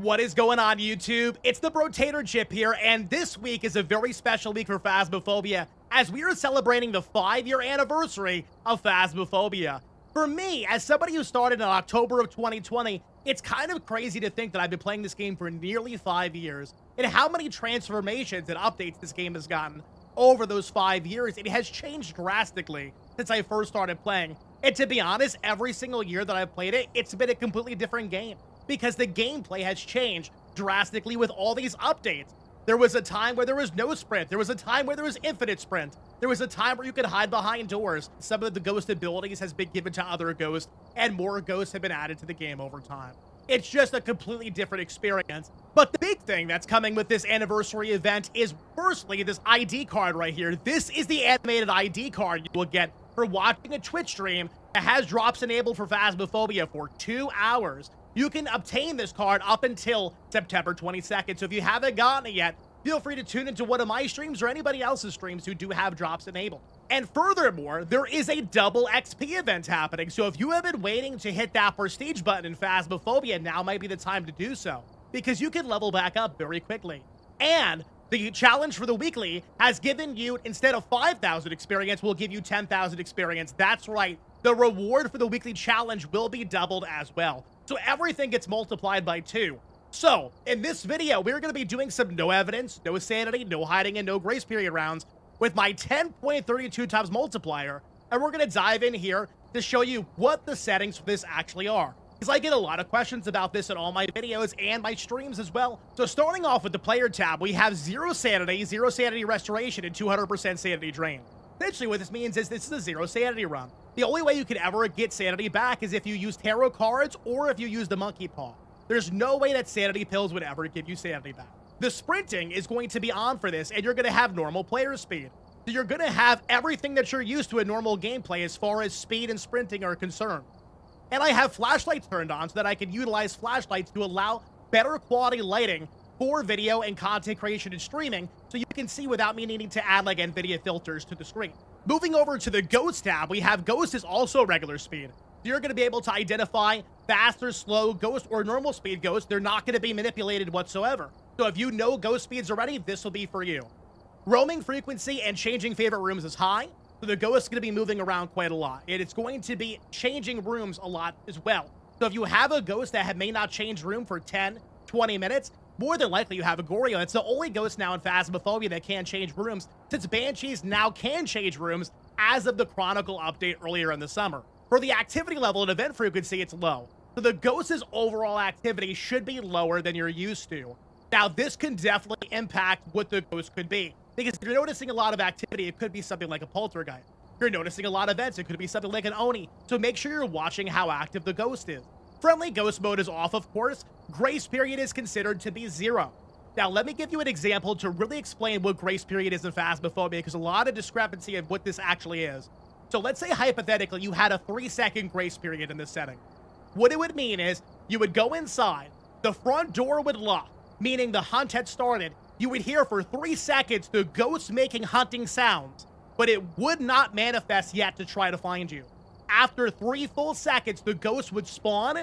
What is going on, YouTube? It's the Brotator Chip here, and this week is a very special week for Phasmophobia, as we are celebrating the 5-year anniversary of Phasmophobia. For me, as somebody who started in October of 2020, it's kind of crazy to think that I've been playing this game for nearly 5 years, and how many transformations and updates this game has gotten over those 5 years. It has changed drastically since I first started playing, and to be honest, every single year that I've played it, it's been a completely different game, because the gameplay has changed drastically with all these updates. There was a time where there was no sprint. There was a time where there was infinite sprint. There was a time where you could hide behind doors. Some of the ghost abilities has been given to other ghosts, and more ghosts have been added to the game over time. It's just a completely different experience. But the big thing that's coming with this anniversary event is, firstly, this ID card right here. This is the animated ID card you will get for watching a Twitch stream that has drops enabled for Phasmophobia for 2 hours. You can obtain this card up until September 22nd, so if you haven't gotten it yet, feel free to tune into one of my streams or anybody else's streams who do have drops enabled. And furthermore, there is a double XP event happening, so if you have been waiting to hit that prestige button in Phasmophobia, now might be the time to do so, because you can level back up very quickly. And the challenge for the weekly has given you, instead of 5,000 experience, will give you 10,000 experience. That's right, the reward for the weekly challenge will be doubled as well. So everything gets multiplied by 2. So, in this video, we're going to be doing some no evidence, no sanity, no hiding, and no grace period rounds with my 10.32 times multiplier. And we're going to dive in here to show you what the settings for this actually are, because I get a lot of questions about this in all my videos and my streams as well. So starting off with the player tab, we have 0 sanity restoration, and 200% sanity drain. Essentially what this means is this is a 0 sanity run. The only way you could ever get sanity back is if you use tarot cards or if you use the monkey paw. There's no way that sanity pills would ever give you sanity back. The sprinting is going to be on for this, and you're going to have normal player speed. So you're going to have everything that you're used to in normal gameplay as far as speed and sprinting are concerned. And I have flashlights turned on so that I can utilize flashlights to allow better quality lighting for video and content creation and streaming, so you can see without me needing to add like NVIDIA filters to the screen. Moving over to the Ghost tab, we have Ghost is also regular speed. So you're going to be able to identify fast or slow Ghost or normal speed Ghost. They're not going to be manipulated whatsoever. So if you know Ghost speeds already, this will be for you. Roaming frequency and changing favorite rooms is high, so the Ghost is going to be moving around quite a lot. And it's going to be changing rooms a lot as well. So if you have a Ghost that may not change room for 10, 20 minutes, more than likely you have a Goryo. It's the only Ghost now in Phasmophobia that can change rooms, since Banshees now can change rooms as of the Chronicle update earlier in the summer. For the activity level and event frequency, it's low. So the Ghost's overall activity should be lower than you're used to. Now, this can definitely impact what the Ghost could be, because if you're noticing a lot of activity, it could be something like a Poltergeist. If you're noticing a lot of events, it could be something like an Oni. So make sure you're watching how active the Ghost is. Friendly Ghost mode is off, of course. Grace period is considered to be 0. Now, let me give you an example to really explain what grace period is in Phasmophobia, because a lot of discrepancy of what this actually is. So let's say, hypothetically, you had a 3-second grace period in this setting. What it would mean is, you would go inside, the front door would lock, meaning the hunt had started. You would hear for 3 seconds the Ghost making hunting sounds, but it would not manifest yet to try to find you. After 3 full seconds, the Ghost would spawn.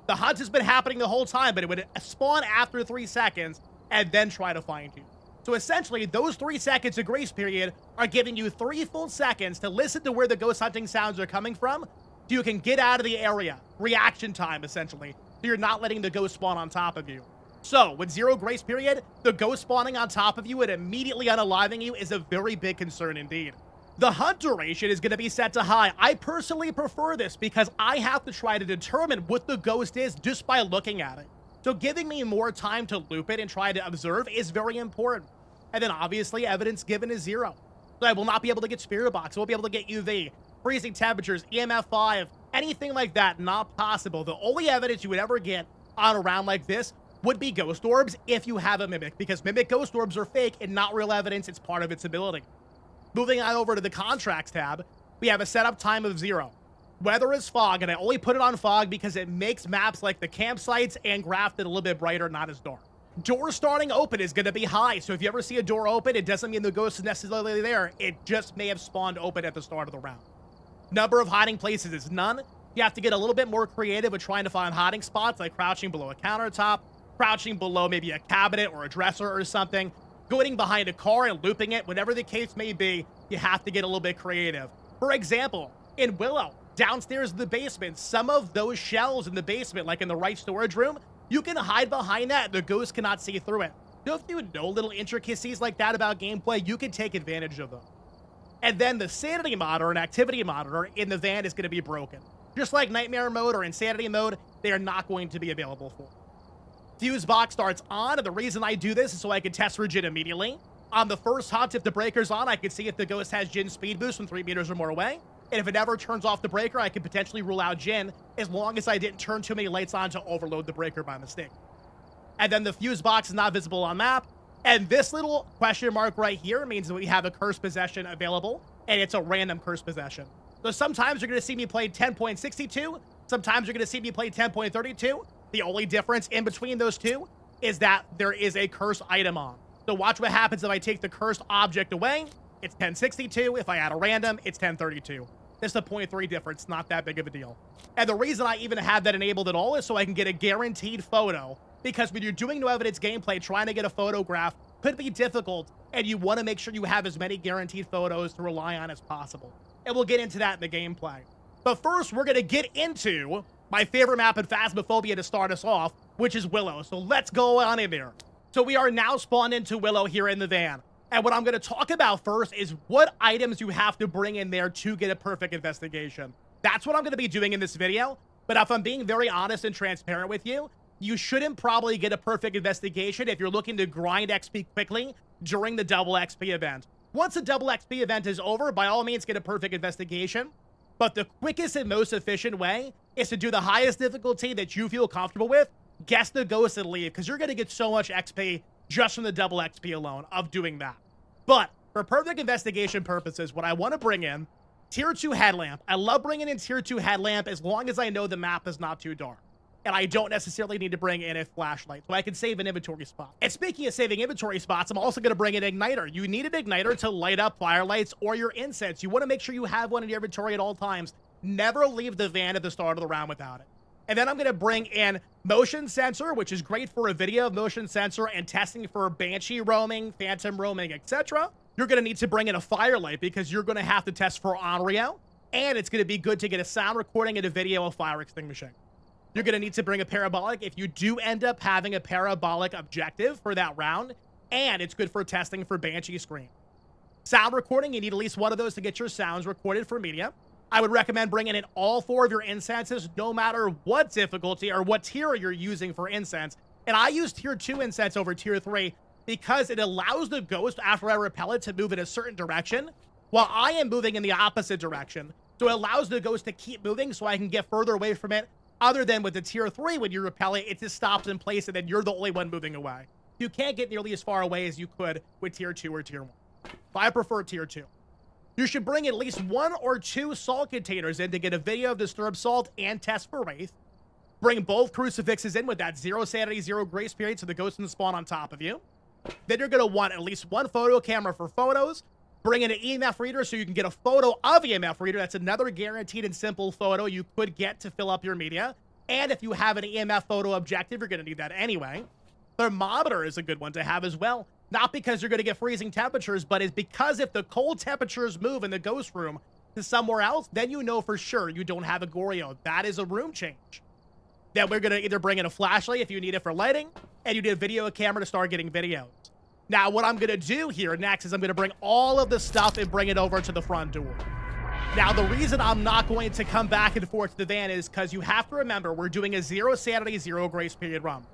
The hunt has been happening the whole time, but it would spawn after 3 seconds and then try to find you. So essentially, those 3 seconds of grace period are giving you 3 full seconds to listen to where the ghost hunting sounds are coming from, so you can get out of the area. Reaction time, essentially. So you're not letting the ghost spawn on top of you. So, with 0 grace period, the ghost spawning on top of you and immediately unaliving you is a very big concern indeed. The hunt duration is going to be set to high. I personally prefer this because I have to try to determine what the ghost is just by looking at it. So giving me more time to loop it and try to observe is very important. And then obviously evidence given is 0. So I will not be able to get Spirit Box, I won't be able to get UV, freezing temperatures, EMF 5, anything like that, not possible. The only evidence you would ever get on a round like this would be Ghost Orbs if you have a Mimic, because Mimic Ghost Orbs are fake and not real evidence, it's part of its ability. Moving on over to the Contracts tab, we have a setup time of 0. Weather is fog, and I only put it on fog because it makes maps like the campsites and Grafted a little bit brighter, not as dark. Door starting open is going to be high, so if you ever see a door open, it doesn't mean the ghost is necessarily there. It just may have spawned open at the start of the round. Number of hiding places is none. You have to get a little bit more creative with trying to find hiding spots, like crouching below a countertop, crouching below maybe a cabinet or a dresser or something, going behind a car and looping it, whatever the case may be, you have to get a little bit creative. For example, in Willow, downstairs in the basement, some of those shelves in the basement, like in the right storage room, you can hide behind that. The ghost cannot see through it. So if you know little intricacies like that about gameplay, you can take advantage of them. And then the sanity monitor and activity monitor in the van is going to be broken. Just like nightmare mode or insanity mode, they are not going to be available for. Fuse box starts on, and the reason I do this is so I can test for Jin immediately. On the first hunt, if the breaker's on, I can see if the ghost has Jin speed boost from 3 meters or more away. And if it ever turns off the breaker, I can potentially rule out Jin, as long as I didn't turn too many lights on to overload the breaker by mistake. And then the fuse box is not visible on map. And this little question mark right here means that we have a cursed possession available, and it's a random cursed possession. So sometimes you're going to see me play 10.62, sometimes you're going to see me play 10.32. The only difference in between those two is that there is a cursed item on. So watch what happens if I take the cursed object away. It's 1062. If I add a random, it's 1032. It's a 0.3 difference, not that big of a deal. And the reason I even have that enabled at all is so I can get a guaranteed photo, because when you're doing no evidence gameplay, trying to get a photograph could be difficult, and you want to make sure you have as many guaranteed photos to rely on as possible. And we'll get into that in the gameplay. But first, we're going to get into my favorite map in Phasmophobia to start us off, which is Willow. So let's go on in there. So we are now spawned into Willow here in the van. And what I'm going to talk about first is what items you have to bring in there to get a perfect investigation. That's what I'm going to be doing in this video. But if I'm being very honest and transparent with you, you shouldn't probably get a perfect investigation if you're looking to grind XP quickly during the double XP event. Once the double XP event is over, by all means get a perfect investigation. But the quickest and most efficient way is to do the highest difficulty that you feel comfortable with, guess the ghost and leave, because you're going to get so much XP just from the double XP alone of doing that. But for perfect investigation purposes, what I want to bring in, tier 2 headlamp. I love bringing in tier 2 headlamp as long as I know the map is not too dark. And I don't necessarily need to bring in a flashlight, so I can save an inventory spot. And speaking of saving inventory spots, I'm also going to bring in an igniter. You need an igniter to light up firelights or your incense. You want to make sure you have one in your inventory at all times. Never leave the van at the start of the round without it. And then I'm going to bring in motion sensor, which is great for a video of motion sensor and testing for banshee roaming, phantom roaming, etc. You're going to need to bring in a firelight because you're going to have to test for Onryo. And it's going to be good to get a sound recording and a video of fire extinguishing. You're going to need to bring a parabolic if you do end up having a parabolic objective for that round, and it's good for testing for Banshee Scream. Sound recording, you need at least one of those to get your sounds recorded for media. I would recommend bringing in all 4 of your incenses, no matter what difficulty or what tier you're using for incense. And I use tier 2 incense over tier 3 because it allows the ghost, after I repel it, to move in a certain direction, while I am moving in the opposite direction. So it allows the ghost to keep moving so I can get further away from it. Other than with the tier 3, when you repel it, it just stops in place and then you're the only one moving away. You can't get nearly as far away as you could with tier 2 or tier 1. But I prefer tier 2. You should bring at least 1 or 2 salt containers in to get a video of disturbed salt and test for Wraith. Bring both crucifixes in with that 0 sanity, 0 grace period so the ghost can spawn on top of you. Then you're going to want at least 1 photo camera for photos. Bring in an EMF reader so you can get a photo of EMF reader. That's another guaranteed and simple photo you could get to fill up your media. And if you have an EMF photo objective, you're going to need that anyway. Thermometer is a good one to have as well. Not because you're going to get freezing temperatures, but it's because if the cold temperatures move in the ghost room to somewhere else, then you know for sure you don't have a Goryo. That is a room change. Then we're going to either bring in a flashlight if you need it for lighting, and you need a video camera to start getting videos. Now, what I'm going to do here next is I'm going to bring all of the stuff and bring it over to the front door. Now, the reason I'm not going to come back and forth to the van is because you have to remember we're doing a 0 sanity, 0 grace period run.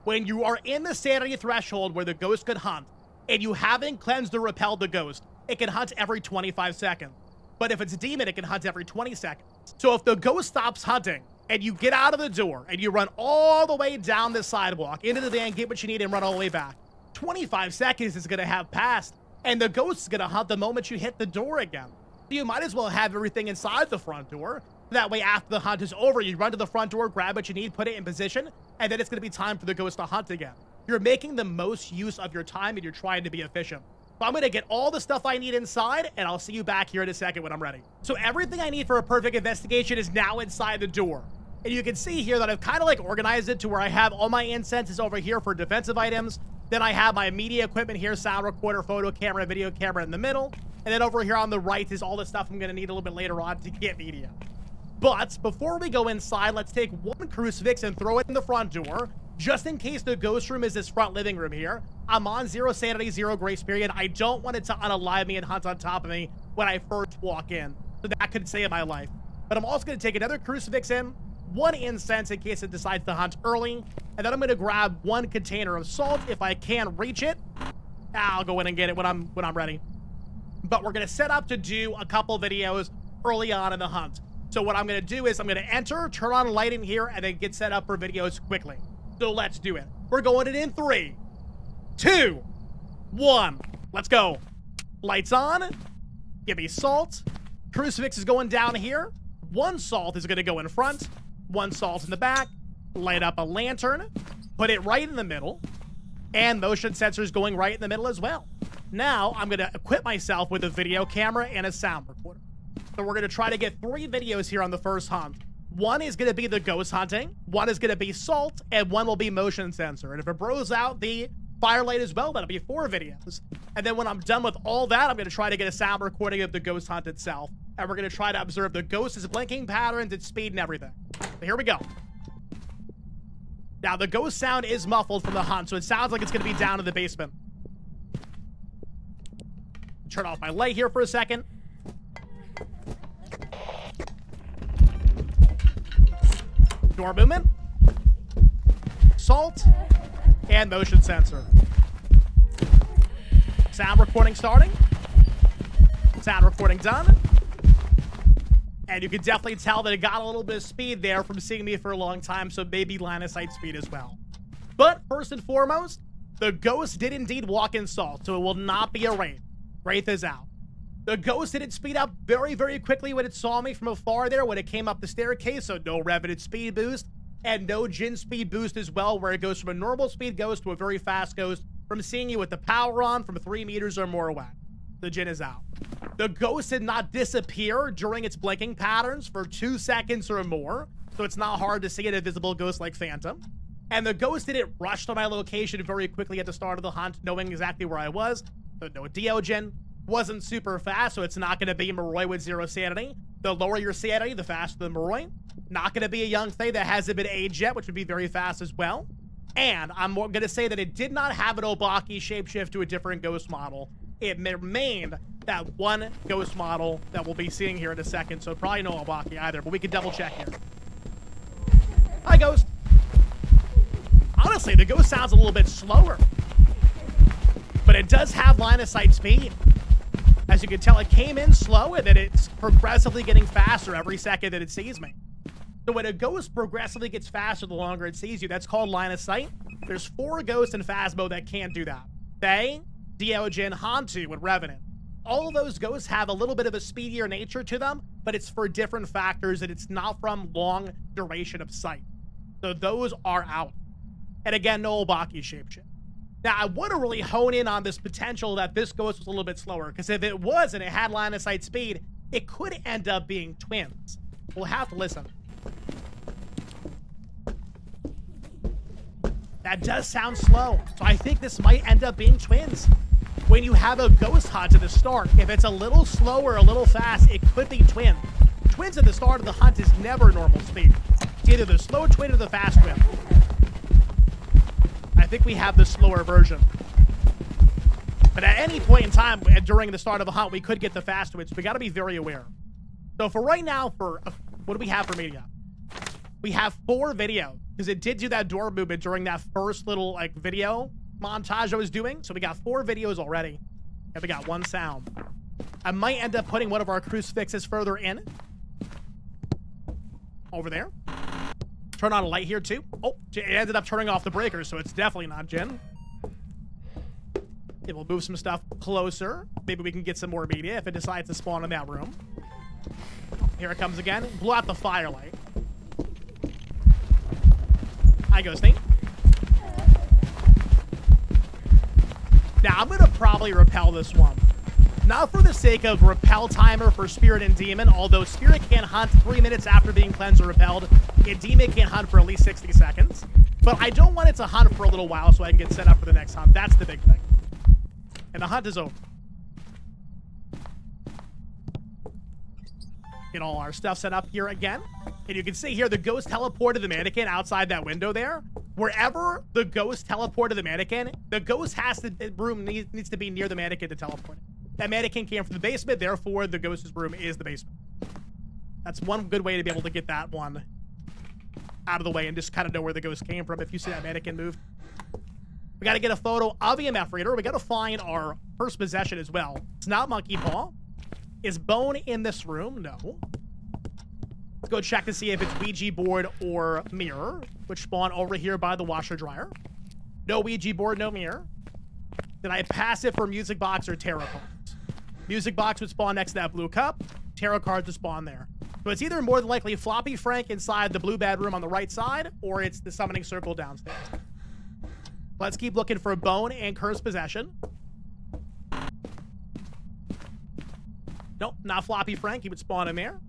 When you are in the sanity threshold where the ghost could hunt, and you haven't cleansed or repelled the ghost, it can hunt every 25 seconds. But if it's a demon, it can hunt every 20 seconds. So if the ghost stops hunting, and you get out of the door, and you run all the way down the sidewalk, into the van, get what you need, and run all the way back, 25 seconds is going to have passed, and the ghost is going to hunt the moment you hit the door again. You might as well have everything inside the front door. That way, after the hunt is over, you run to the front door, grab what you need, put it in position, and then it's going to be time for the ghost to hunt again. You're making the most use of your time, and you're trying to be efficient. So I'm going to get all the stuff I need inside, and I'll see you back here in a second when I'm ready. So everything I need for a perfect investigation is now inside the door. And you can see here that I've kind of like organized it to where I have all my incenses over here for defensive items. Then I have my media equipment here, sound recorder, photo camera, video camera in the middle. And then over here on the right is all the stuff I'm going to need a little bit later on to get media. But before we go inside, let's take one crucifix and throw it in the front door, just in case the ghost room is this front living room here. I'm on 0 sanity, 0 grace period. I don't want it to unalive me and hunt on top of me when I first walk in. So that could save my life. But I'm also going to take another crucifix in, 1 incense in case it decides to hunt early, and then I'm going to grab 1 container of salt if I can reach it. I'll go in and get it when I'm ready. But we're going to set up to do a couple videos early on in the hunt. So what I'm going to do is I'm going to enter, turn on light in here, and then get set up for videos quickly. So let's do it. We're going in 3, 2, 1. Let's go. Lights on. Give me salt. Crucifix is going down here. 1 salt is going to go in front. 1 salt in the back. Light up a lantern. Put it right in the middle. And motion sensors going right in the middle as well. Now, I'm going to equip myself with a video camera and a sound recorder. So we're going to try to get 3 videos here on the first hunt. 1 is going to be the ghost hunting, 1 is going to be salt, and 1 will be motion sensor. And if it bros out the firelight as well, that'll be 4 videos. And then when I'm done with all that, I'm going to try to get a sound recording of the ghost hunt itself. And we're going to try to observe the ghost's blinking patterns, its speed, and everything. So here we go. Now, the ghost sound is muffled from the hunt, so it sounds like it's going to be down in the basement. Turn off my light here for a second. Door movement, salt, and motion sensor. Sound recording starting. Sound recording done. And you can definitely tell that it got a little bit of speed there from seeing me for a long time, so maybe line of sight speed as well. But first and foremost, the ghost did indeed walk in salt, so it will not be a wraith. Wraith is out. The ghost didn't speed up very, very quickly when it saw me from afar there when it came up the staircase, so no revenant speed boost, and no Jinn speed boost as well, where it goes from a normal speed ghost to a very fast ghost from seeing you with the power on from 3 meters or more away. The Jinn is out. The ghost did not disappear during its blinking patterns for 2 seconds or more, so it's not hard to see an invisible ghost like Phantom. And the ghost didn't rush to my location very quickly at the start of the hunt, knowing exactly where I was. So no Diogen. Wasn't super fast, so it's not going to be Moroi with 0 sanity. The lower your sanity, the faster the Moroi. Not going to be a young Fae that hasn't been aged yet, which would be very fast as well. And I'm going to say that it did not have an Obaki shapeshift to a different ghost model. It remained that 1 ghost model that we'll be seeing here in a second, so probably no Obaki either, but we can double check here. Hi, ghost. Honestly, the ghost sounds a little bit slower, but it does have line of sight speed. As you can tell, it came in slow, and then it's progressively getting faster every second that it sees me. So when a ghost progressively gets faster the longer it sees you, that's called line of sight. There's 4 ghosts in Phasmo that can't do that. Fae, Diogen, Hantu, and Revenant. All of those ghosts have a little bit of a speedier nature to them, but it's for different factors, and it's not from long duration of sight. So those are out. And again, no Obaki shapeshift. Now, I want to really hone in on this potential that this ghost was a little bit slower, because if it was and it had line of sight speed, it could end up being twins. We'll have to listen. That does sound slow, so I think this might end up being twins. When you have a ghost hunt at the start, if it's a little slow or a little fast, it could be twin. Twins at the start of the hunt is never normal speed. It's either the slow twin or the fast twin. I think we have the slower version. But at any point in time during the start of the hunt, we could get the fast twins. We got to be very aware. So for right now, what do we have for media? We have 4 videos, because it did do that door movement during that first little like video montage I was doing. So we got 4 videos already, and we got 1 sound. I might end up putting one of our crucifixes further in. Over there. Turn on a light here too. Oh, it ended up turning off the breakers, so it's definitely not Jinn. It will move some stuff closer. Maybe we can get some more media if it decides to spawn in that room. Here it comes again. Blew out the firelight. Hi, Ghosty. Now, I'm going to probably repel this one. Not for the sake of repel timer for Spirit and Demon, although Spirit can hunt 3 minutes after being cleansed or repelled. And demon can't hunt for at least 60 seconds. But I don't want it to hunt for a little while so I can get set up for the next hunt. That's the big thing. And the hunt is over. Get all our stuff set up here again. And you can see here the ghost teleported the mannequin outside that window there. Wherever the ghost teleported the mannequin, the ghost has to, room needs to be near the mannequin to teleport it. That mannequin came from the basement, therefore the ghost's room is the basement. That's one good way to be able to get that one out of the way and just kind of know where the ghost came from if you see that mannequin move. We got to get a photo of EMF reader. We got to find our first possession as well. It's not monkey paw. Is Bone in this room? No. Let's go check to see if it's Ouija board or mirror, which spawn over here by the washer dryer. No Ouija board, no mirror. Did I pass it for music box or tarot cards? Music box would spawn next to that blue cup. Tarot cards would spawn there. So it's either more than likely Floppy Frank inside the blue bedroom on the right side, or it's the summoning circle downstairs. Let's keep looking for Bone and Cursed Possession. Nope, not Floppy Frank. He would spawn in there.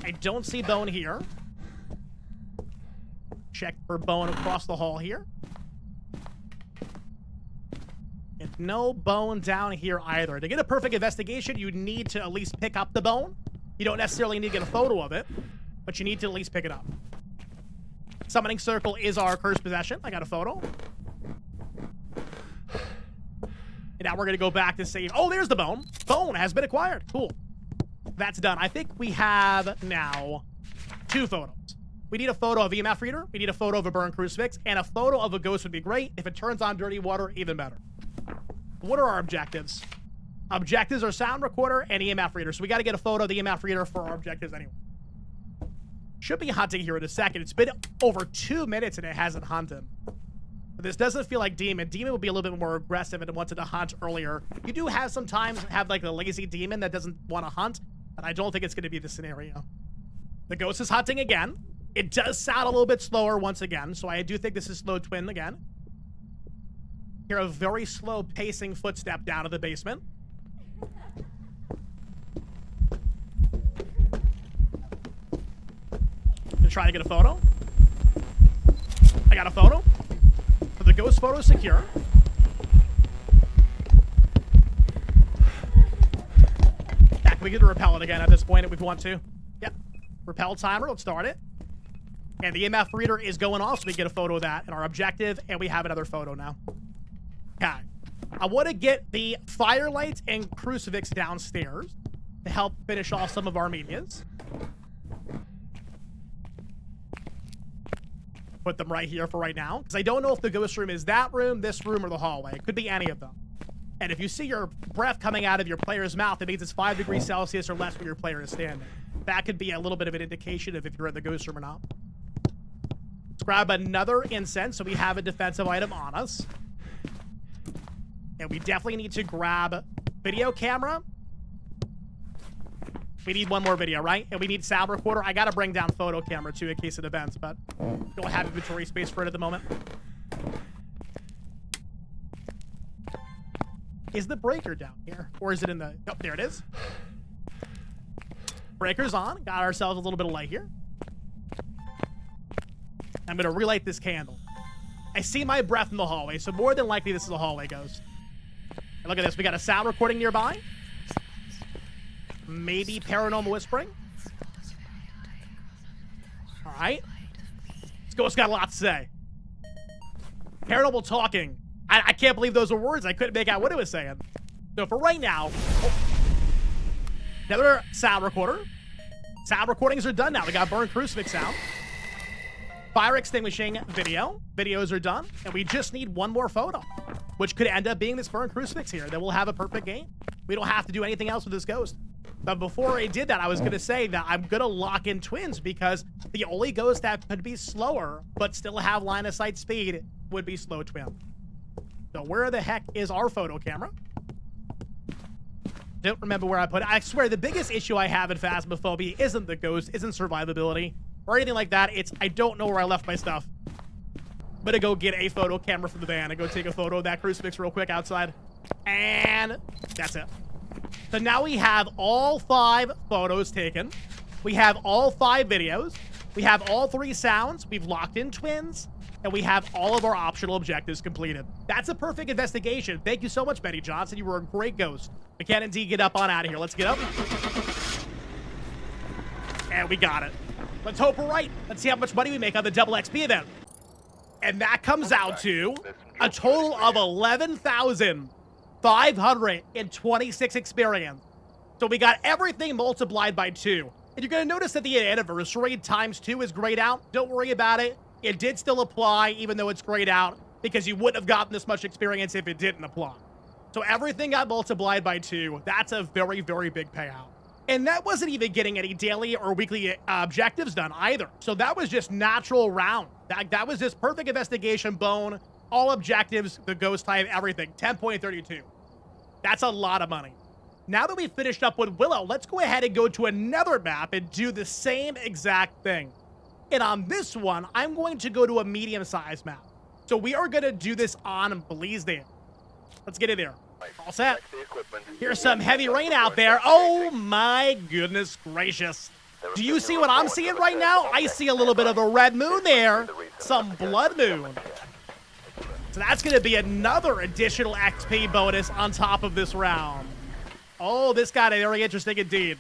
I don't see Bone here. Check for Bone across the hall here. And no Bone down here either. To get a perfect investigation, you need to at least pick up the Bone. You don't necessarily need to get a photo of it, but you need to at least pick it up. Summoning circle is our Cursed Possession. I got a photo. And now we're going to go back to save. Oh, there's the Bone. Bone has been acquired. Cool. That's done. I think we have now 2 photos. We need a photo of EMF reader. We need a photo of a burned crucifix. And a photo of a ghost would be great. If it turns on dirty water, even better. What are our objectives? Objectives are sound recorder and EMF reader. So we got to get a photo of the EMF reader for our objectives anyway. Should be hunting here in a second. It's been over 2 minutes and it hasn't hunted. But this doesn't feel like Demon. Demon would be a little bit more aggressive and wanted to hunt earlier. You do have sometimes have like a lazy demon that doesn't want to hunt, but I don't think it's going to be the scenario. The ghost is hunting again. It does sound a little bit slower once again, so I do think this is Slow Twin again. Hear a very slow pacing footstep down to the basement. Gonna try to get a photo. I got a photo. So the ghost photo is secure. Yeah, can we get to repel it again at this point if we want to? Yep. Repel timer, let's start it. And the EMF reader is going off, so we get a photo of that in our objective, and we have another photo now. Okay. I want to get the firelight and crucifix downstairs to help finish off some of our medias. Put them right here for right now, because I don't know if the ghost room is that room, this room, or the hallway. It could be any of them. And if you see your breath coming out of your player's mouth, it means it's 5 degrees Celsius or less where your player is standing. That could be a little bit of an indication of if you're in the ghost room or not. Let's grab another incense so we have a defensive item on us. And we definitely need to grab video camera. We need one more video, right? And we need sound recorder. I gotta bring down photo camera too in case it events, but don't have inventory space for it at the moment. Is the breaker down here? Or is it in the... Oh, there it is. Breaker's on. Got ourselves a little bit of light here. I'm gonna relight this candle. I see my breath in the hallway, so more than likely this is a hallway ghost. And look at this. We got a sound recording nearby. Maybe paranormal whispering. All right. This ghost got a lot to say. Paranormal talking. I can't believe those were words. I couldn't make out what it was saying. So for right now, another sound recorder. Sound recordings are done now. We got burned crucifix sound. Fire extinguishing video. Videos are done. And we just need one more photo, which could end up being this burned crucifix here. Then we'll have a perfect game. We don't have to do anything else with this ghost. But before I did that, I was going to say that I'm going to lock in twins because the only ghost that could be slower but still have line of sight speed would be Slow Twin. So where the heck is our photo camera? Don't remember where I put it. I swear the biggest issue I have in Phasmophobia isn't the ghost, isn't survivability or anything like that. It's I don't know where I left my stuff. I'm going to go get a photo camera from the van and go take a photo of that crucifix real quick outside. And that's it. So now we have all 5 photos taken. We have all 5 videos. We have all 3 sounds, we've locked in twins, and we have all of our optional objectives completed. That's a perfect investigation. Thank you so much, Betty Johnson. You were a great ghost. We can indeed get up on out of here. Let's get up. And we got it. Let's hope we're right. Let's see how much money we make on the double XP event. And that comes out to a total of 11,526 experience. So we got everything multiplied by 2. And you're going to notice that the anniversary times 2 is grayed out. Don't worry about it. It did still apply, even though it's grayed out, because you wouldn't have gotten this much experience if it didn't apply. So everything got multiplied by 2. That's a very, very big payout. And that wasn't even getting any daily or weekly objectives done either. So that was just natural round. That was just perfect investigation, bone, all objectives, the ghost type, everything. 10.32. That's a lot of money. Now that we've finished up with Willow, let's go ahead and go to another map and do the same exact thing. And on this one, I'm going to go to a medium-sized map. So we are going to do this on Bleasdale. Let's get in there. All set. Here's some heavy rain out there. Oh my goodness gracious. Do you see what I'm seeing right now? I see a little bit of a red moon there. Some blood moon. So that's going to be another additional XP bonus on top of this round. Oh, this got very interesting indeed.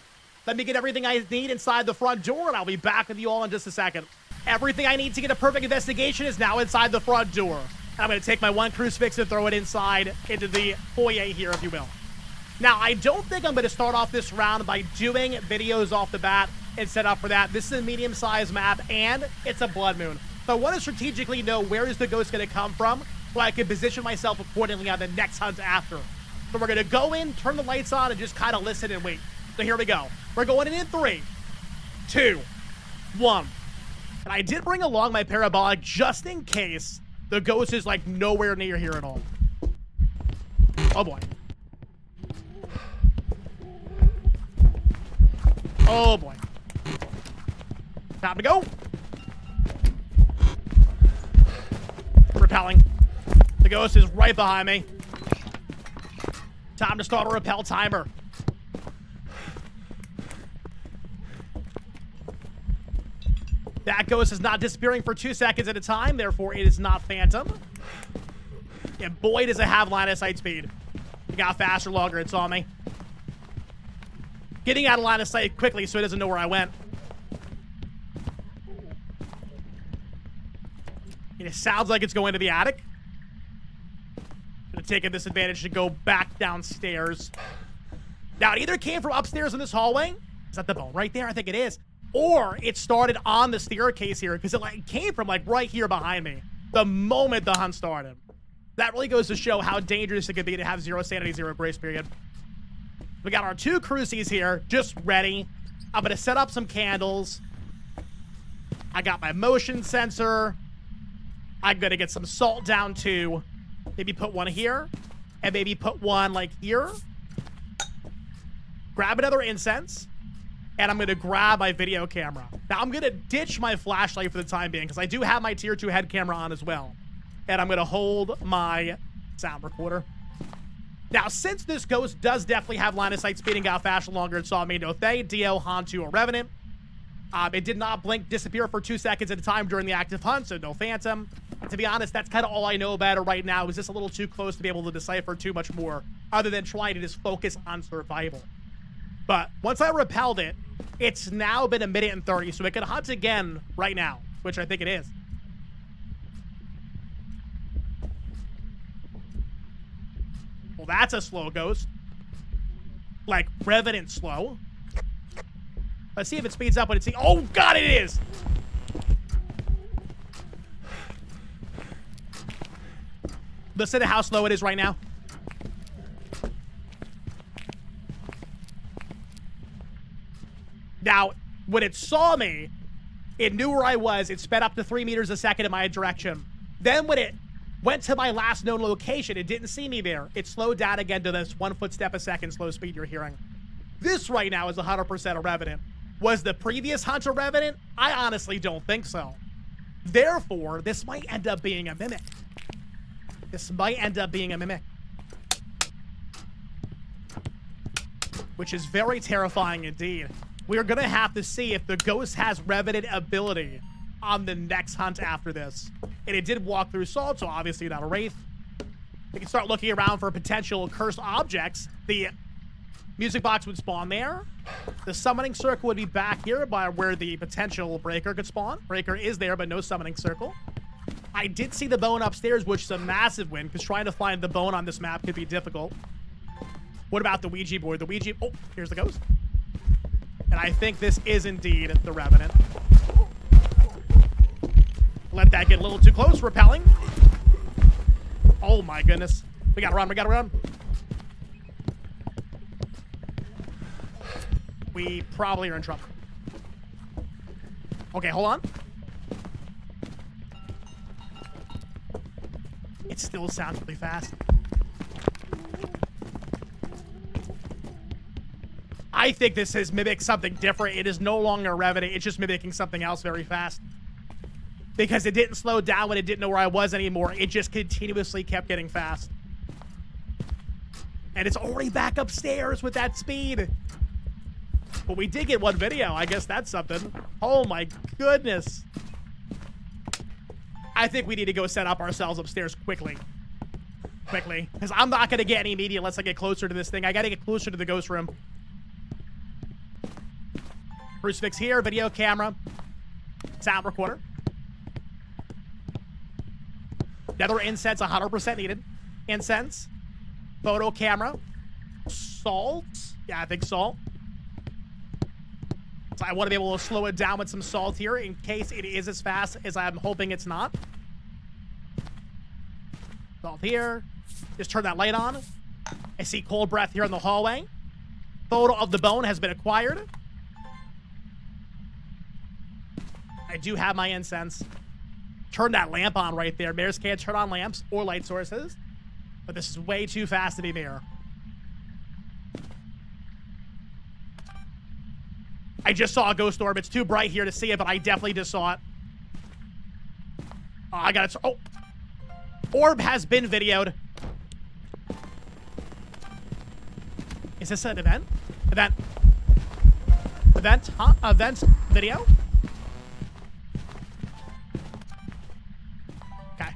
Let me get everything I need inside the front door, and I'll be back with you all in just a second. Everything I need to get a perfect investigation is now inside the front door. I'm going to take my 1 crucifix and throw it inside into the foyer here, if you will. Now, I don't think I'm going to start off this round by doing videos off the bat and set up for that. This is a medium-sized map, and it's a blood moon. So I want to strategically know where is the ghost going to come from so I can position myself accordingly on the next hunt after. So we're going to go in, turn the lights on, and just kind of listen and wait. So here we go. We're going in 3, 2, 1. And I did bring along my parabolic just in case the ghost is, like, nowhere near here at all. Oh, boy. Oh, boy. Time to go. Repelling. The ghost is right behind me. Time to start a repel timer. That ghost is not disappearing for 2 seconds at a time, therefore it is not phantom. And boy, does it have line of sight speed. It got faster longer, it saw me. Getting out of line of sight quickly so it doesn't know where I went. It sounds like it's going to the attic. Gonna take this advantage to go back downstairs. Now, it either came from upstairs in this hallway. Is that the bone right there? I think it is. Or it started on the staircase here because it came from right here behind me the moment the hunt started. That really goes to show how dangerous it could be to have 0 sanity, 0 grace period. We got our 2 crucies here just ready. I'm going to set up some candles. I got my motion sensor. I'm going to get some salt down too. Maybe put one here and maybe put one here. Grab another incense. And I'm going to grab my video camera. Now, I'm going to ditch my flashlight for the time being because I do have my tier 2 head camera on as well. And I'm going to hold my sound recorder. Now, since this ghost does definitely have line of sight speed and got faster longer, it saw me, no Thay, Dio, Hantu, or Revenant. It did not blink, disappear for 2 seconds at a time during the active hunt, so no phantom. And to be honest, that's kind of all I know about it right now. It was just a little too close to be able to decipher too much more other than trying to just focus on survival. But once I repelled it, it's now been 1 minute and 30, so it can hunt again right now, which I think it is. Well, that's a slow ghost. Like, Revenant slow. Let's see if it speeds up when it's... Oh, God, it is! Listen to how slow it is right now. Now, when it saw me, it knew where I was. It sped up to 3 meters a second in my direction. Then when it went to my last known location, it didn't see me there. It slowed down again to this 1 footstep a second slow speed you're hearing. This right now is 100% a Revenant. Was the previous hunt a Revenant? I honestly don't think so. Therefore, this might end up being a Mimic. This might end up being a Mimic. Which is very terrifying indeed. we're gonna have to see if the ghost has revenant ability on the next hunt after this. And it did walk through salt, so obviously not a wraith. We can start looking around for potential cursed objects. The music box would spawn there. The summoning circle would be back here by where the potential breaker could spawn. Breaker is there, but no summoning circle. I did see the bone upstairs, which is a massive win, because trying to find the bone on this map could be difficult. What about the Ouija board? The Ouija... Oh, here's the ghost. And I think this is indeed the Revenant. Let that get a little too close. Repelling. Oh my goodness. We gotta run. We gotta run. We probably are in trouble. Okay, hold on. It still sounds really fast. I think this has mimicked something different. It is no longer a Revenant. It's just mimicking something else very fast. Because it didn't slow down when it didn't know where I was anymore. It just continuously kept getting fast. And it's already back upstairs with that speed. But we did get one video. I guess that's something. Oh my goodness. I think we need to go set up ourselves upstairs quickly. Quickly. Because I'm not going to get any media unless I get closer to this thing. I got to get closer to the ghost room. Crucifix here. Video camera. Sound recorder. Nether incense 100% needed. Incense. Photo camera. Salt. Yeah, I think salt. So I want to be able to slow it down with some salt here in case it is as fast as I'm hoping it's not. Salt here. Just turn that light on. I see cold breath here in the hallway. Photo of the bone has been acquired. I do have my incense. Turn that lamp on right there. Mares can't turn on lamps or light sources. But this is way too fast to be Mare. I just saw a ghost orb. It's too bright here to see it, but I definitely just saw it. Oh, I got it. Oh. Orb has been videoed. Is this an event? Event. Event? Huh? Event video? Okay.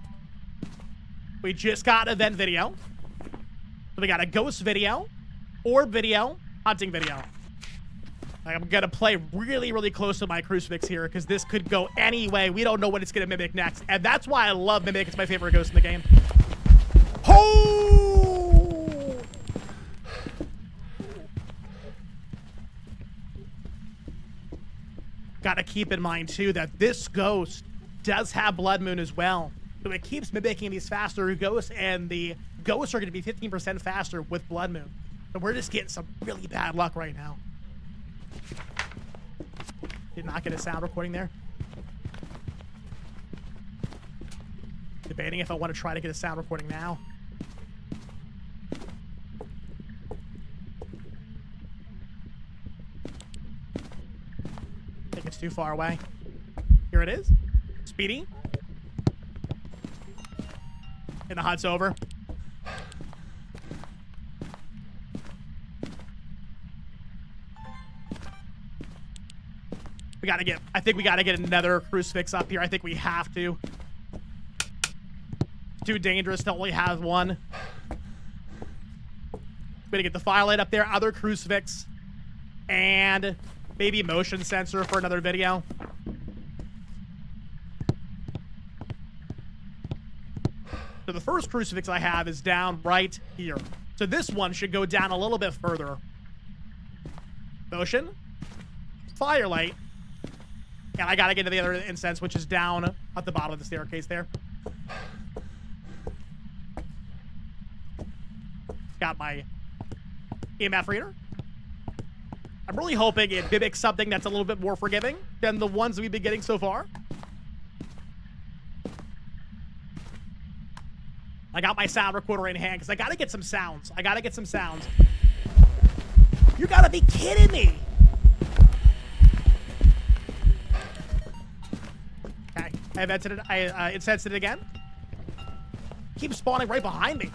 We just got event video. So we got a ghost video, orb video, hunting video. I'm going to play really, really close to my crucifix here because this could go any way. We don't know what it's going to mimic next. And that's why I love Mimic. It's my favorite ghost in the game. Oh! Got to keep in mind, too, that this ghost does have Blood Moon as well. So it keeps mimicking these faster ghosts, and the ghosts are going to be 15% faster with Blood Moon. So we're just getting some really bad luck right now. Did not get a sound recording there. Debating if I want to try to get a sound recording now. I think it's too far away. Here it is. Speedy. And the hunt's over. We gotta get, I think we gotta get another crucifix up here. I think we have to. Too dangerous to only have one. Gonna get the firelight up there, other crucifix, and maybe motion sensor for another video. So the first crucifix I have is down right here. So this one should go down a little bit further. Motion, firelight. And I gotta get to the other incense, which is down at the bottom of the staircase there. Got my EMF reader. I'm really hoping it mimics something that's a little bit more forgiving than the ones we've been getting so far. I got my sound recorder in hand because I gotta get some sounds. I gotta get some sounds. You gotta be kidding me! I invented it. I incensed it again. Keeps spawning right behind me.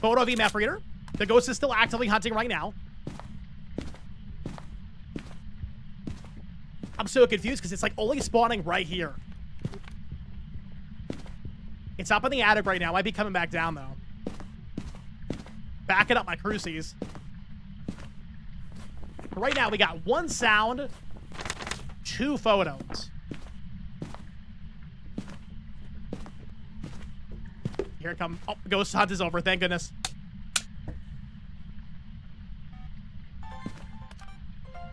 Photo of EMF reader. The ghost is still actively hunting right now. I'm so confused because it's like only spawning right here. It's up in the attic right now. Might be coming back down though. Backing up my crucies. Right now we got 1 sound, 2 photos. Here it comes. Oh, ghost hunt is over. Thank goodness.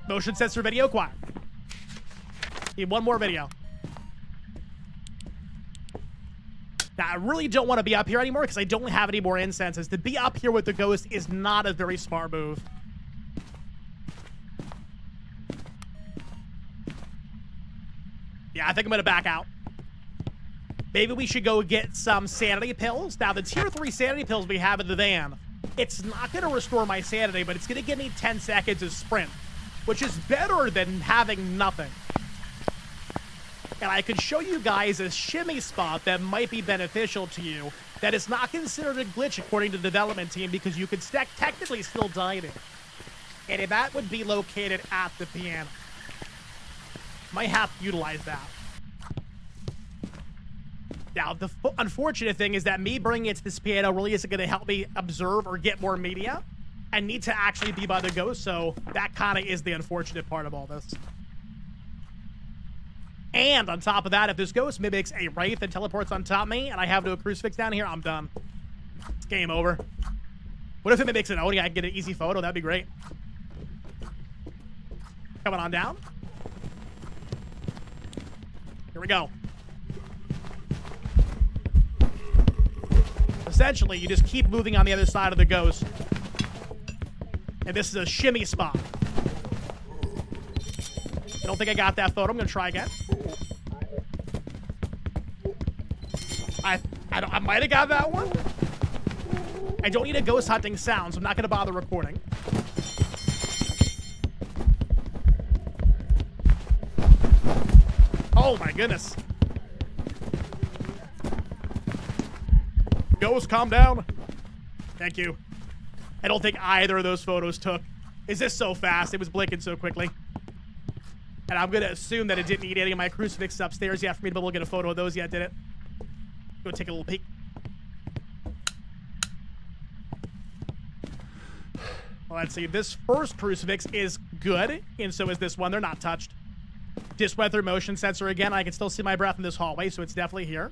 Motion sensor video acquired. Need 1 more video. Now, I really don't want to be up here anymore because I don't have any more incenses. To be up here with the ghost is not a very smart move. Yeah, I think I'm going to back out. Maybe we should go get some sanity pills. Now, the tier 3 sanity pills we have in the van, it's not going to restore my sanity, but it's going to give me 10 seconds of sprint, which is better than having nothing. And I could show you guys a shimmy spot that might be beneficial to you that is not considered a glitch according to the development team because you could technically still die there. And that would be located at the piano. Might have to utilize that. Now, the unfortunate thing is that me bringing it to this piano really isn't going to help me observe or get more media. I need to actually be by the ghost, so that kind of is the unfortunate part of all this. And on top of that, if this ghost mimics a wraith and teleports on top of me, and I have no crucifix down here, I'm done. It's game over. What if it mimics an Oni? I can get an easy photo. That'd be great. Coming on down. Here we go. Essentially, you just keep moving on the other side of the ghost. And this is a shimmy spot. I don't think I got that photo. I'm going to try again. I might have got that one. I don't need a ghost hunting sound, so I'm not going to bother recording. Oh my goodness. Ghost, calm down. Thank you. I don't think either of those photos took. Is this so fast? It was blinking so quickly. And I'm going to assume that it didn't need any of my crucifixes upstairs yet for me to be able to get a photo of those yet, did it? Go take a little peek. Well, let's see. This first crucifix is good, and so is this one. They're not touched. Just went through motion sensor again. I can still see my breath in this hallway, so it's definitely here.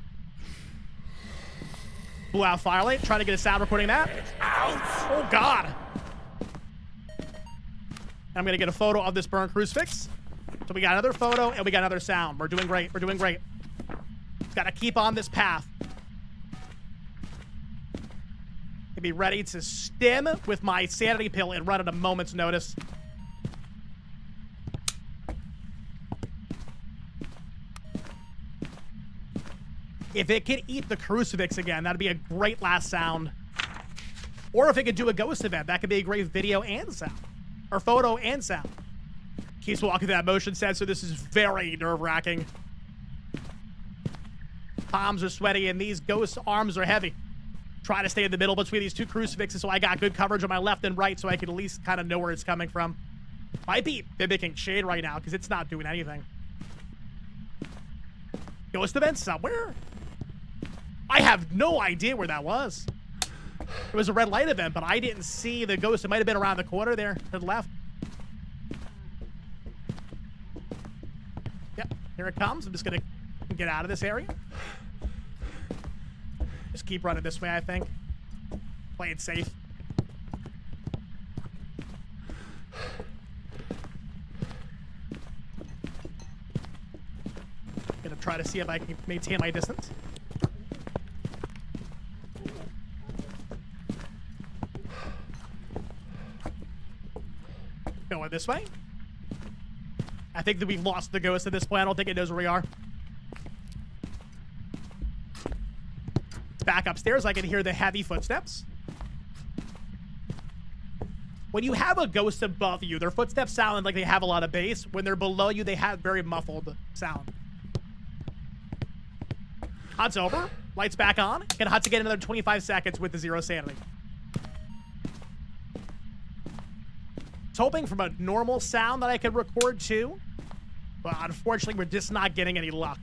Blew out Firelight, trying to get a sound recording of that. Oh, God. I'm going to get a photo of this burned crucifix. So we got another photo, and we got another sound. We're doing great. We're doing great. Got to keep on this path. And be ready to stim with my sanity pill and run at a moment's notice. If it could eat the crucifix again, that'd be a great last sound. Or if it could do a ghost event, that could be a great video and sound. Or photo and sound. Keeps walking that motion sensor. This is very nerve-wracking. Palms are sweaty, and these ghost arms are heavy. Try to stay in the middle between these 2 crucifixes so I got good coverage on my left and right so I can at least kind of know where it's coming from. Might be mimicking shade right now because it's not doing anything. Ghost event somewhere? I have no idea where that was. It was a red light event, but I didn't see the ghost. It might have been around the corner there to the left. Yep, here it comes. I'm just going to get out of this area. Just keep running this way, I think. Play it safe. Gonna try to see if I can maintain my distance. Going this way. I think that we've lost the ghost at this point. I don't think it knows where we are. It's back upstairs. I can hear the heavy footsteps. When you have a ghost above you, their footsteps sound like they have a lot of bass. When they're below you, they have very muffled sound. Hunt's over. Lights back on. Gonna hunt to get another 25 seconds with the 0 sanity. hoping from a normal sound that I could record too, but unfortunately we're just not getting any luck.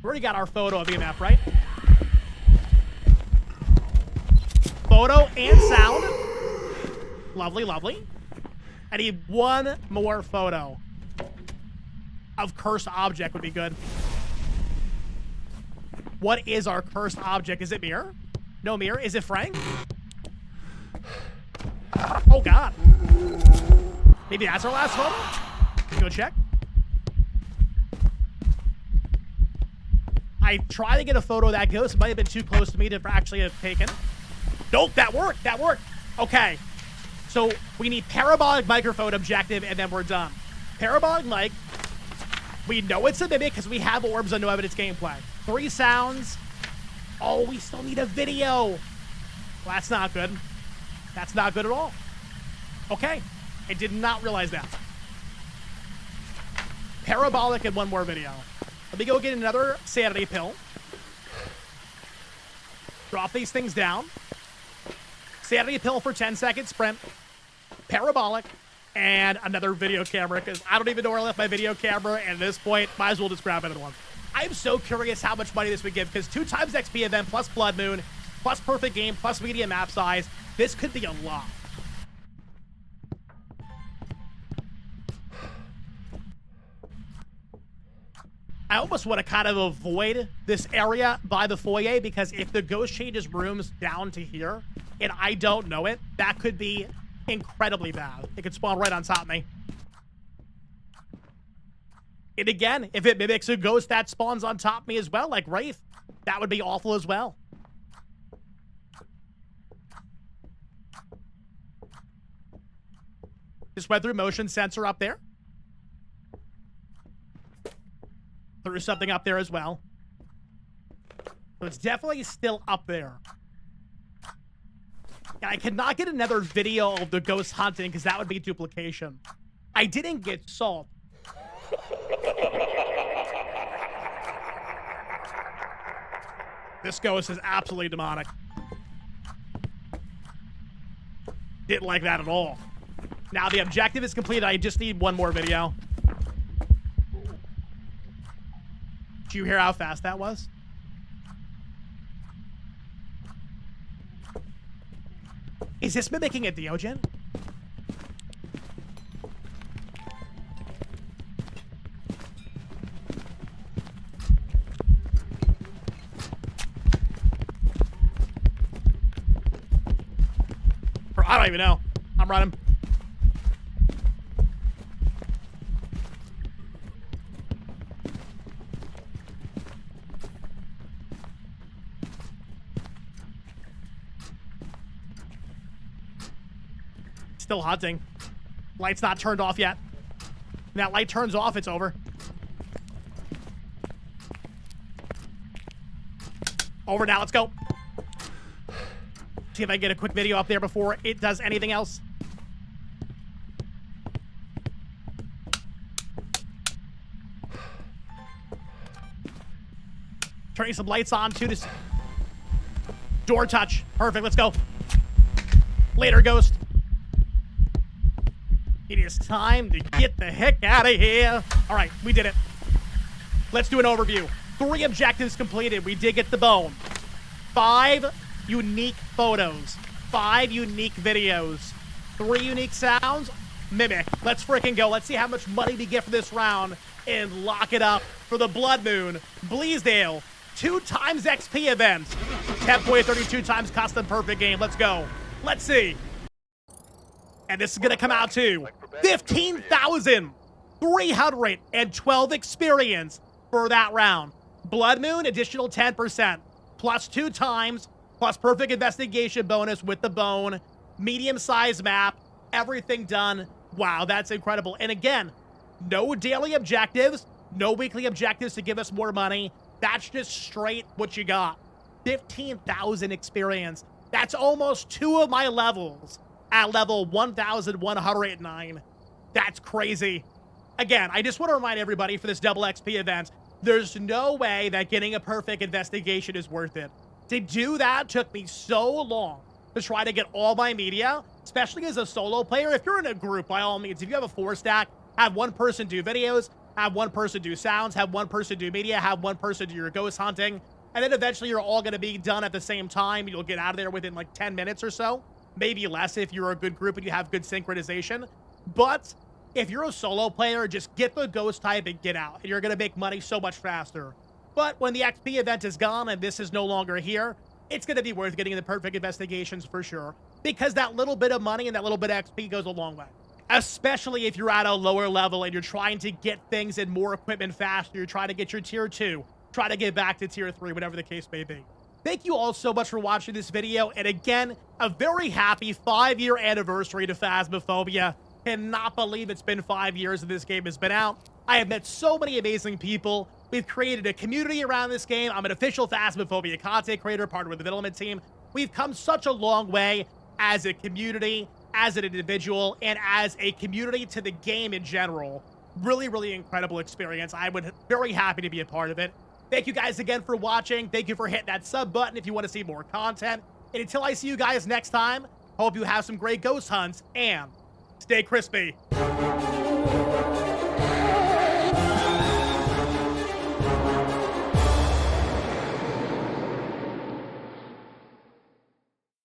We already got our photo of EMF, right? Photo and sound. Lovely, lovely. I need one more photo of cursed object would be good. What is our cursed object? Is it mirror? No mirror. Is it Frank? Oh, God. Maybe that's our last photo? Go check. I tried to get a photo of that ghost. It might have been too close to me to actually have taken. Nope, that worked. That worked. Okay. So we need parabolic microphone objective, and then we're done. Parabolic mic. We know it's a mimic because we have orbs on no evidence gameplay. 3 sounds. Oh, we still need a video. Well, that's not good. That's not good at all. Okay. I did not realize that. Parabolic and one more video. Let me go get another sanity pill. Drop these things down. Sanity pill for 10 seconds sprint. Parabolic. And another video camera, because I don't even know where I left my video camera, and at this point, might as well just grab another one. I'm so curious how much money this would give, because 2 times XP event, plus Blood Moon, plus perfect game, plus medium map size. This could be a lot. I almost want to kind of avoid this area by the foyer, because if the ghost changes rooms down to here, and I don't know it, that could be incredibly bad. It could spawn right on top of me. And again, if it mimics a ghost that spawns on top of me as well, like Wraith, that would be awful as well. Just went through motion sensor up there. Threw something up there as well. So it's definitely still up there. And I cannot get another video of the ghost hunting because that would be duplication. I didn't get salt. This ghost is absolutely demonic. Didn't like that at all. Now the objective is completed. I just need one more video. Did you hear how fast that was? Is this mimicking a Diogen? I don't even know. I'm running. Still hunting. Light's not turned off yet. When that light turns off, it's over. Over now, let's go. See if I can get a quick video up there before it does anything else. Turning some lights on too. To door touch. Perfect, let's go. Later, ghost. It is time to get the heck out of here. All right, we did it. Let's do an overview. 3 objectives completed. We did get the bone. 5 unique photos. 5 unique videos. 3 unique sounds. Mimic. Let's freaking go. Let's see how much money we get for this round and lock it up for the Blood Moon Bleasdale 2 times XP event. 10.32 times custom perfect game. Let's go. Let's see. And this is going to come out to 15,312 experience for that round. Blood Moon, additional 10%. Plus 2 times, plus perfect investigation bonus with the bone. Medium-sized map. Everything done. Wow, that's incredible. And again, no daily objectives. No weekly objectives to give us more money. That's just straight what you got. 15,000 experience. That's almost 2 of my levels. At level 1,109. That's crazy. Again, I just want to remind everybody for this double XP event, there's no way that getting a perfect investigation is worth it. To do that took me so long to try to get all my media especially as a solo player. If you're in a group, by all means, if you have a 4-stack, have one person do videos, have one person do sounds, have one person do media, have one person do your ghost hunting, and then eventually you're all going to be done at the same time. You'll get out of there within like 10 minutes or so, maybe less if you're a good group and you have good synchronization. But if you're a solo player, just get the ghost type and get out, and you're going to make money so much faster. But when the XP event is gone and this is no longer here, it's going to be worth getting the perfect investigations for sure, because that little bit of money and that little bit of XP goes a long way. Especially if you're at a lower level and you're trying to get things and more equipment faster, you're trying to get your tier 2, try to get back to tier 3, whatever the case may be. Thank you all so much for watching this video, and again, a very happy 5-year anniversary to Phasmophobia. Cannot believe it's been 5 years and this game has been out. I have met so many amazing people. We've created a community around this game. I'm an official Phasmophobia content creator, partnered with the development team. We've come such a long way as a community, as an individual, and as a community to the game in general. Really, really incredible experience. I would be very happy to be a part of it. Thank you guys again for watching. Thank you for hitting that sub button if you want to see more content. And until I see you guys next time, hope you have some great ghost hunts and stay crispy.